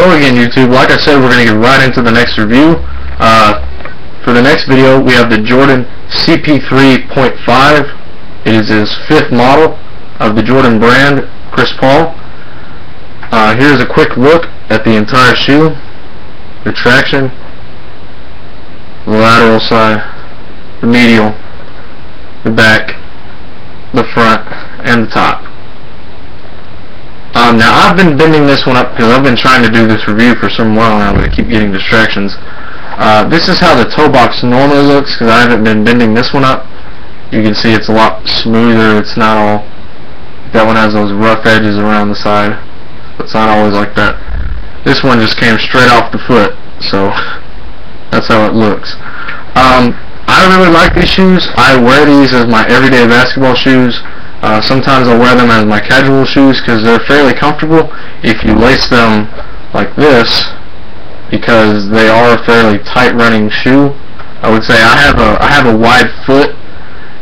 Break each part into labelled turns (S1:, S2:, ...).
S1: Hello again, YouTube. Like I said, we're going to get right into the next review. For the next video, we have the Jordan CP3.V. It is his 5th model of the Jordan brand, Chris Paul. Here's a quick look at the entire shoe, the traction, the lateral side, the medial, the back, the front, and the top. Now I've been bending this one up because I've been trying to do this review for some while now, but I keep getting distractions. This is how the toe box normally looks because I haven't been bending this one up. You can see it's a lot smoother. It's not all, that one has those rough edges around the side. It's not always like that. This one just came straight off the foot, so that's how it looks. I really like these shoes. I wear these as my everyday basketball shoes. Sometimes I'll wear them as my casual shoes because they're fairly comfortable if you lace them like this, because they are a fairly tight running shoe. I would say I have a wide foot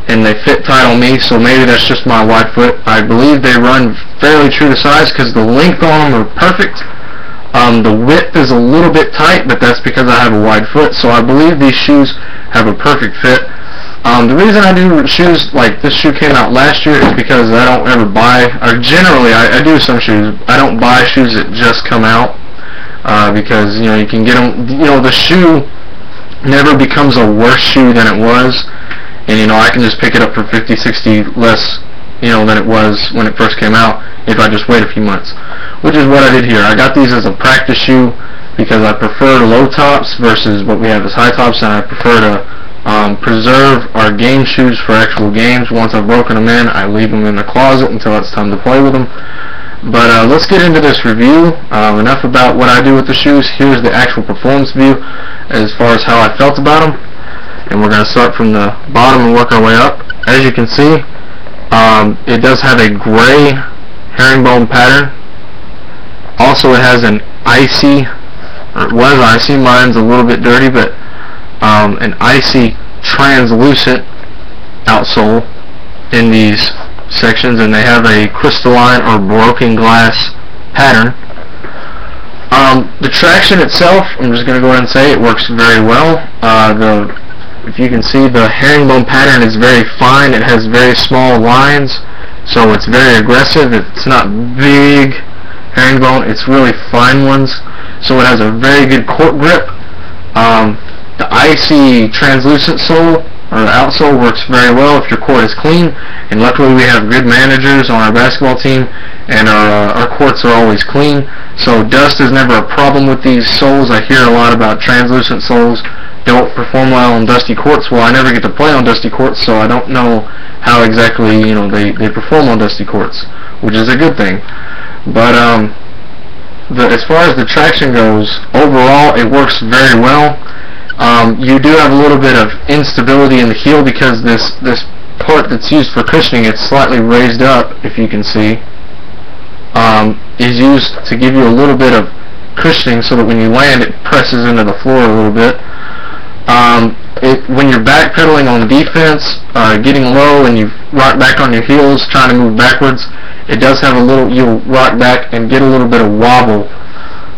S1: and they fit tight on me, so maybe that's just my wide foot. I believe they run fairly true to size because the length on them are perfect. The width is a little bit tight, but that's because I have a wide foot, so I believe these shoes have a perfect fit. The reason I do shoes like this shoe came out last year is because I don't ever buy, or generally I do some shoes. I don't buy shoes that just come out because you can get them. The shoe never becomes a worse shoe than it was, and I can just pick it up for 50, 60 less than it was when it first came out if I just wait a few months, which is what I did here. I got these as a practice shoe because I prefer low tops versus what we have as high tops, and I prefer to preserve our game shoes for actual games. Once I've broken them in, I leave them in the closet until it's time to play with them. But let's get into this review. Enough about what I do with the shoes. Here's the actual performance view as far as how I felt about them. And we're going to start from the bottom and work our way up. As you can see, it does have a gray herringbone pattern. Also, it has an icy, or it was icy, mine's a little bit dirty, but an icy translucent outsole in these sections, and they have a crystalline or broken glass pattern. The traction itself, I'm just going to go ahead and say it works very well. If you can see, the herringbone pattern is very fine. It has very small lines, so it's very aggressive. It's not big herringbone, it's really fine ones, so it has a very good court grip. The icy translucent sole or outsole works very well if your court is clean, and luckily we have good managers on our basketball team, and our courts are always clean, so dust is never a problem with these soles. I hear a lot about translucent soles don't perform well on dusty courts. Well, I never get to play on dusty courts, so I don't know how exactly they perform on dusty courts, which is a good thing. But as far as the traction goes, overall it works very well. You do have a little bit of instability in the heel because this part that's used for cushioning, it's slightly raised up, if you can see, is used to give you a little bit of cushioning so that when you land it presses into the floor a little bit. When you're backpedaling on defense, getting low and you rock back on your heels trying to move backwards, it does have a little, you'll rock back and get a little bit of wobble.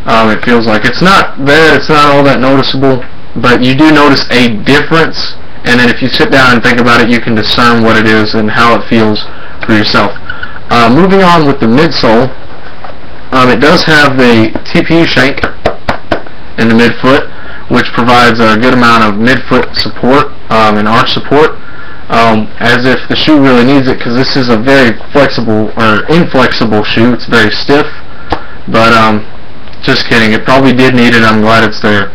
S1: It feels like it's not bad, it's not all that noticeable, but you do notice a difference, and then if you sit down and think about it, you can discern what it is and how it feels for yourself. Moving on with the midsole, it does have the TPU shank in the midfoot, which provides a good amount of midfoot support and arch support, as if the shoe really needs it, because this is a very flexible or inflexible shoe. It's very stiff, but just kidding, it probably did need it. I'm glad it's there.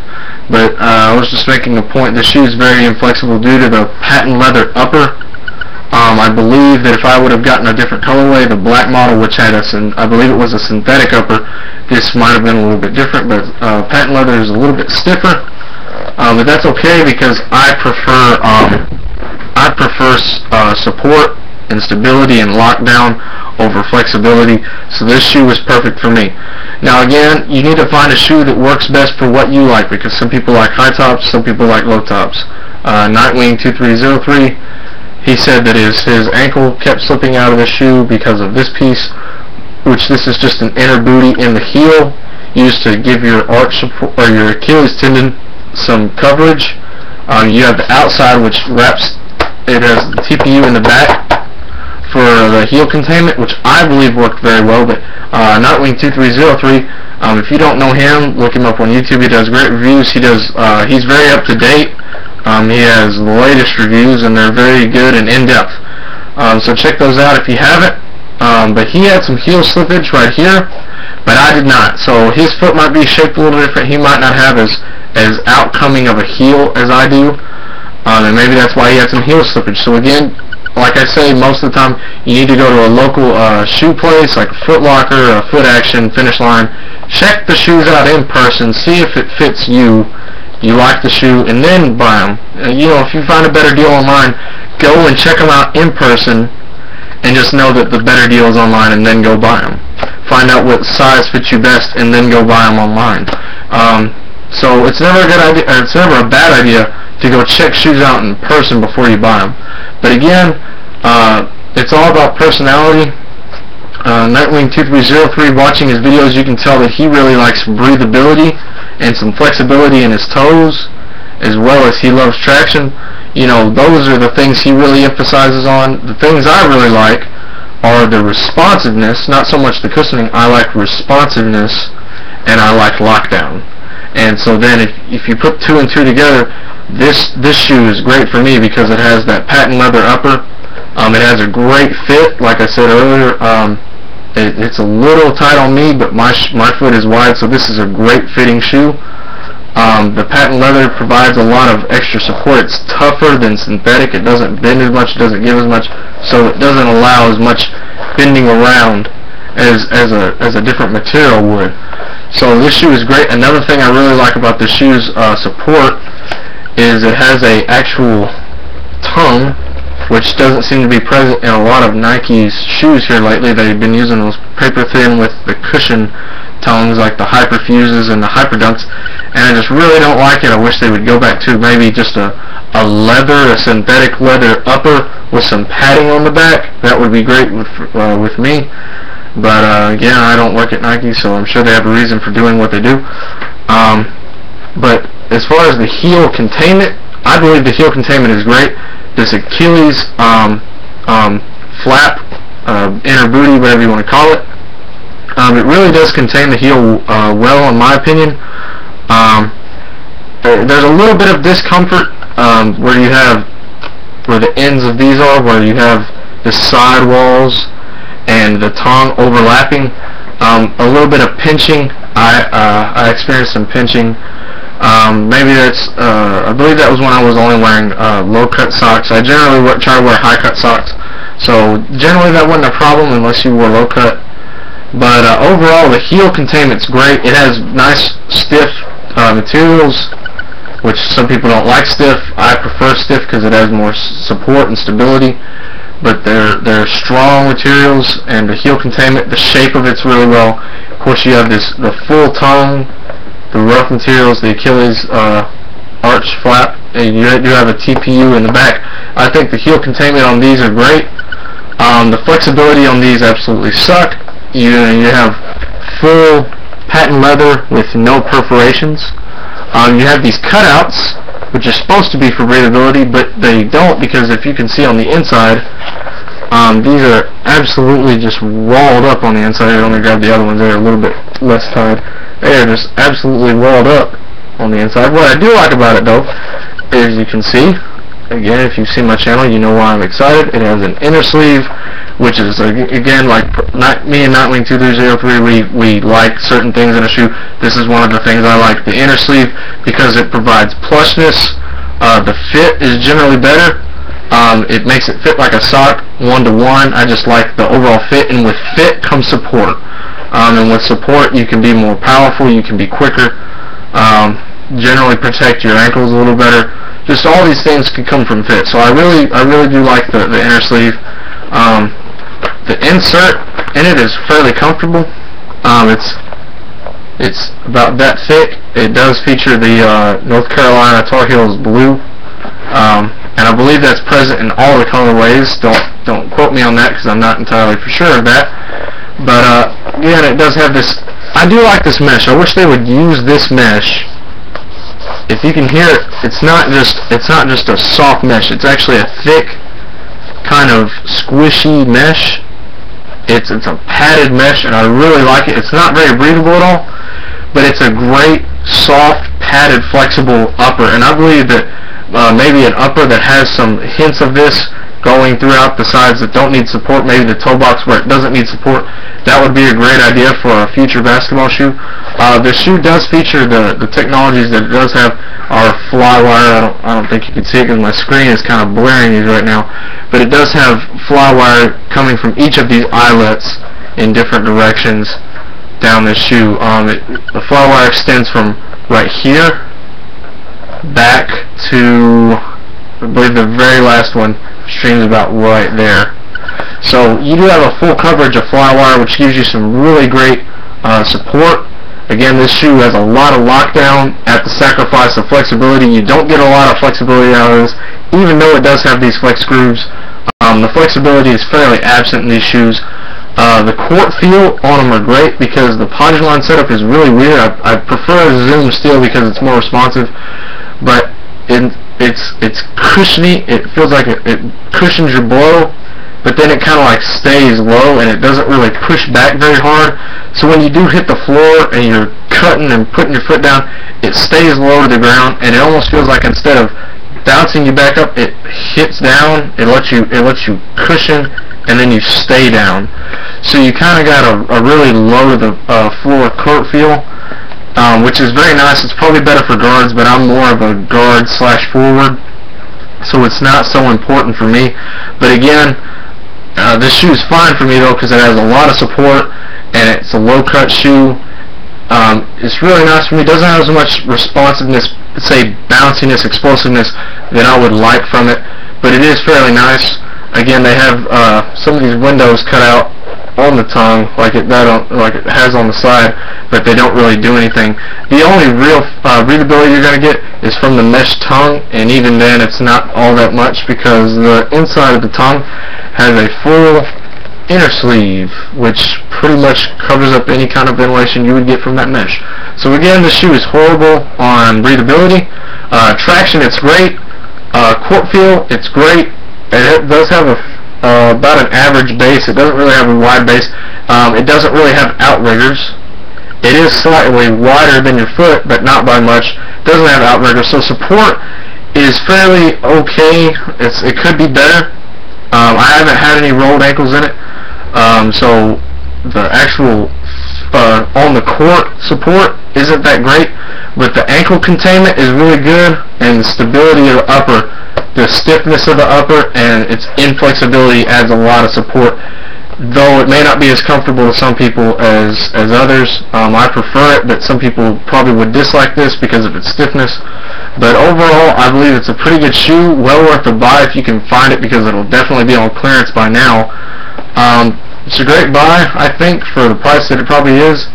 S1: But I was just making a point. The shoe is very inflexible due to the patent leather upper. I believe that if I would have gotten a different colorway, the black model, which had I believe it was a synthetic upper, this might have been a little bit different, but patent leather is a little bit stiffer. But that's okay because I prefer support and stability and lockdown over flexibility, so this shoe is perfect for me. Now again, you need to find a shoe that works best for what you like, because some people like high tops, some people like low tops. Nightwing 2303, he said that his ankle kept slipping out of the shoe because of this piece, which this is just an inner booty in the heel. used to give your arch support or your Achilles tendon some coverage. You have the outside, which wraps. It has the TPU in the back for the heel containment, which I believe worked very well. But Nightwing2303, if you don't know him, look him up on YouTube. He does great reviews. He's very up to date. He has the latest reviews, and they're very good and in depth. So check those out if you haven't. But he had some heel slippage right here, but I did not. So his foot might be shaped a little different. He might not have as outcoming of a heel as I do, and maybe that's why he had some heel slippage. So again, like I say, most of the time you need to go to a local shoe place like Foot Locker, Foot Action, Finish Line. Check the shoes out in person, see if it fits you. You like the shoe, and then buy them. If you find a better deal online, go and check them out in person, and just know that the better deal is online, and then go buy them. Find out what size fits you best, and then go buy them online. So it's never a good idea, or it's never a bad idea to go check shoes out in person before you buy them. But again, it's all about personality. Nightwing2303, watching his videos, you can tell that he really likes breathability and some flexibility in his toes, as well as he loves traction. Those are the things he really emphasizes on. The things I really like are the responsiveness, not so much the cushioning. I like responsiveness, and I like lockdown. And so then if you put two and two together, this shoe is great for me because it has that patent leather upper. It has a great fit, like I said earlier. It's a little tight on me, but my foot is wide, so this is a great fitting shoe. The patent leather provides a lot of extra support. It's tougher than synthetic. It doesn't bend as much. It doesn't give as much, so it doesn't allow as much bending around as a different material would. So this shoe is great. Another thing I really like about this shoe's support is it has a actual tongue, which doesn't seem to be present in a lot of Nike's shoes here lately. They've been using those paper thin with the cushion tongues like the Hyperfuses and the Hyperdunks, and I just really don't like it. I wish they would go back to maybe just a synthetic leather upper with some padding on the back. That would be great with me. But again, I don't work at Nike, so I'm sure they have a reason for doing what they do. But as far as the heel containment, I believe the heel containment is great. This Achilles flap, inner booty, whatever you want to call it, it really does contain the heel well, in my opinion. There's a little bit of discomfort where the ends of these are, where you have the side walls and the tongue overlapping. A little bit of pinching. I experienced some pinching. Maybe that's, I believe that was when I was only wearing low-cut socks. I generally try to wear high-cut socks, so generally that wasn't a problem unless you wore low-cut. But overall, the heel containment's great. It has nice, stiff materials, which some people don't like stiff. I prefer stiff because it has more support and stability. But they're strong materials, and the heel containment, the shape of it's really well. Of course, you have the full tongue, the rough materials, the Achilles arch flap, and you have a TPU in the back. I think the heel containment on these are great. The flexibility on these absolutely suck. You have full patent leather with no perforations. You have these cutouts, which are supposed to be for breathability, but they don't, because if you can see on the inside, these are absolutely just walled up on the inside. Let me grab the other ones. They're a little bit less tied. They are just absolutely walled up on the inside. What I do like about it, though, is you can see, again, if you've seen my channel, you know why I'm excited. It has an inner sleeve, which is, again, like me and Nightwing2303, we like certain things in a shoe. This is one of the things I like, the inner sleeve, because it provides plushness. The fit is generally better. It makes it fit like a sock, one-to-one. I just like the overall fit, and with fit comes support. And with support, you can be more powerful, you can be quicker, generally protect your ankles a little better. Just all these things can come from fit. So I really do like the inner sleeve. The insert in it is fairly comfortable. It's about that thick. It does feature the North Carolina Tar Heels blue, and I believe that's present in all the colorways. Don't quote me on that because I'm not entirely for sure of that. But again, it does have this I do like this mesh. I wish they would use this mesh. If you can hear it, it's not just a soft mesh. It's actually a thick, kind of squishy mesh. It's a padded mesh, and I really like it. It's not very breathable at all, but it's a great, soft, padded, flexible upper. And I believe that maybe an upper that has some hints of this going throughout the sides that don't need support, maybe the toe box where it doesn't need support, that would be a great idea for a future basketball shoe. The shoe does feature the technologies that it does have are fly wire. I don't think you can see it because my screen is kind of blaring these right now, but it does have fly wire coming from each of these eyelets in different directions down this shoe. The fly wire extends from right here back to, I believe the very last one streams about right there. So you do have a full coverage of fly wire, which gives you some really great support. Again, this shoe has a lot of lockdown at the sacrifice of flexibility. You don't get a lot of flexibility out of this, even though it does have these flex grooves. The flexibility is fairly absent in these shoes. The court feel on them are great because the Poduline setup is really weird. I prefer Zoom Steel because it's more responsive, but it's cushiony. It feels like it cushions your blow, but then it kind of like stays low and it doesn't really push back very hard. So when you do hit the floor and you're cutting and putting your foot down, it stays low to the ground, and it almost feels like instead of bouncing you back up, it hits down. It lets you cushion, and then you stay down. So you kind of got a really low to the floor court feel, which is very nice. It's probably better for guards, but I'm more of a guard / forward, so it's not so important for me. But again, this shoe is fine for me though because it has a lot of support and it's a low cut shoe. It's really nice for me. It doesn't have as much responsiveness, say bounciness, explosiveness that I would like from it, but it is fairly nice. Again, they have some of these windows cut out on the tongue like it has on the side, but they don't really do anything. The only real readability you're going to get is from the mesh tongue, and even then it's not all that much because the inside of the tongue has a full inner sleeve, which pretty much covers up any kind of ventilation you would get from that mesh. So again, the shoe is horrible on readability. Traction, it's great. Court feel, it's great. It does have about an average base. It doesn't really have a wide base. It doesn't really have outriggers. It is slightly wider than your foot, but not by much. It doesn't have outriggers, so support is fairly okay. It could be better. I haven't had any rolled ankles in it, so the actual on the court support isn't that great, but the ankle containment is really good, and the stability of the upper, the stiffness of the upper, and its inflexibility adds a lot of support, though it may not be as comfortable to some people as others. I prefer it, but some people probably would dislike this because of its stiffness. But overall, I believe it's a pretty good shoe, well worth the buy if you can find it, because it'll definitely be on clearance by now. It's a great buy, I think, for the price that it probably is.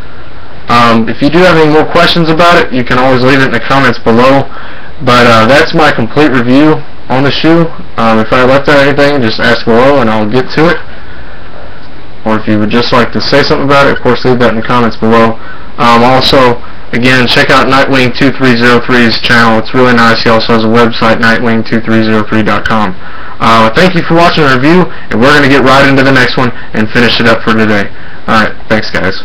S1: If you do have any more questions about it, you can always leave it in the comments below. But that's my complete review on the shoe. If I left out anything, just ask below and I'll get to it. Or if you would just like to say something about it, of course, leave that in the comments below. Also, again, check out Nightwing2303's channel. It's really nice. He also has a website, nightwing2303.com. Thank you for watching the review, and we're going to get right into the next one and finish it up for today. Alright, thanks guys.